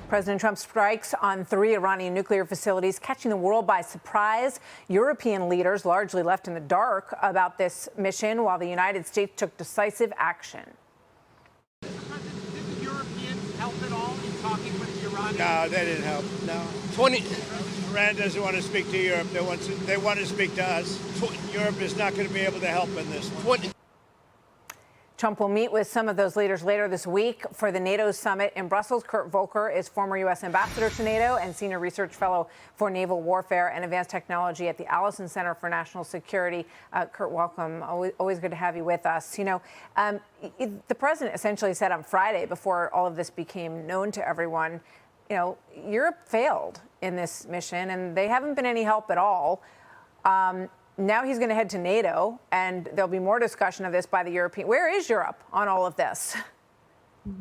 President Trump strikes on 3 Iranian nuclear facilities, catching the world by surprise. European leaders largely left in the dark about this mission, while the United States took decisive action. Did the Europeans help at all in talking with the Iranians? No, they didn't help. No. Iran doesn't want to speak to Europe. They want to speak to us. Europe is not going to be able to help in this one. Trump will meet with some of those leaders later this week for the NATO summit in Brussels. Kurt Volker is former U.S. ambassador to NATO and senior research fellow for naval warfare and advanced technology at the Allison Center for National Security. Kurt, welcome. Always good to have you with us. You know, the president essentially said on Friday, before all of this became known to everyone, you know, Europe failed in this mission and they haven't been any help at all. Now he's going to head to NATO, and there'll be more discussion of this by the European. Where is Europe on all of this?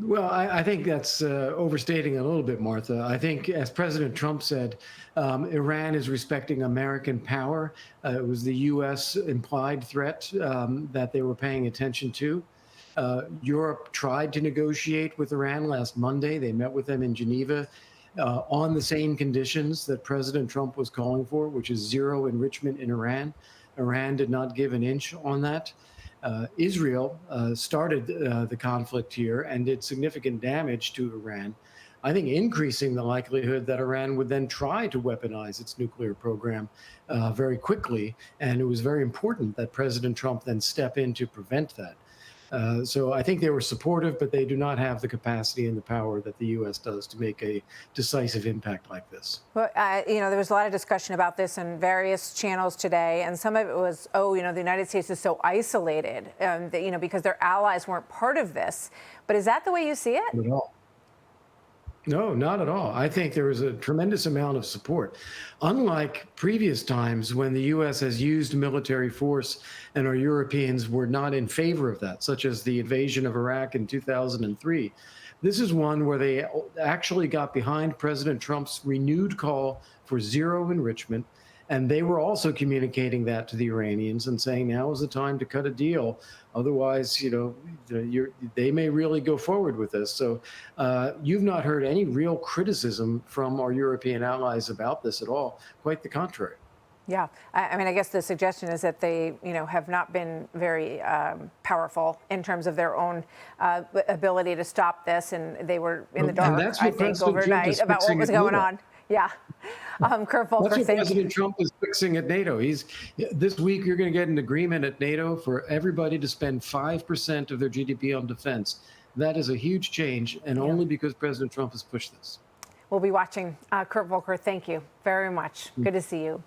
Well, I think that's overstating a little bit, Martha. I think, as President Trump said, Iran is respecting American power. It was the U.S. implied threat that they were paying attention to. Europe tried to negotiate with Iran last Monday. They met with them in Geneva on the same conditions that President Trump was calling for, which is zero enrichment in Iran. Iran did not give an inch on that. Israel started the conflict here and did significant damage to Iran, I think increasing the likelihood that Iran would then try to weaponize its nuclear program very quickly. And it was very important that President Trump then step in to prevent that. So I think they were supportive, but they do not have the capacity and the power that the U.S. does to make a decisive impact like this. Well, you know, there was a lot of discussion about this in various channels today, and some of it was, oh, you know, the United States is so isolated, that, you know, because their allies weren't part of this. But is that the way you see it? Not at all. No, not at all. I think there was a tremendous amount of support. Unlike previous times when the U.S. has used military force and our Europeans were not in favor of that, such as the invasion of Iraq in 2003, this is one where they actually got behind President Trump's renewed call for zero enrichment. And they were also communicating that to the Iranians and saying, now is the time to cut a deal. Otherwise, you know, they may really go forward with this. So you've not heard any real criticism from our European allies about this at all. Quite the contrary. Yeah, I mean, I guess the suggestion is that they, you know, have not been very powerful in terms of their own ability to stop this. And they were in the dark, I think, overnight about what was going on. Yeah. Kurt Volker, that's what President Trump is fixing at NATO. This week, you're going to get an agreement at NATO for everybody to spend 5% of their GDP on defense. That is a huge change, and only because President Trump has pushed this. We'll be watching. Kurt Volker, thank you very much. Good to see you.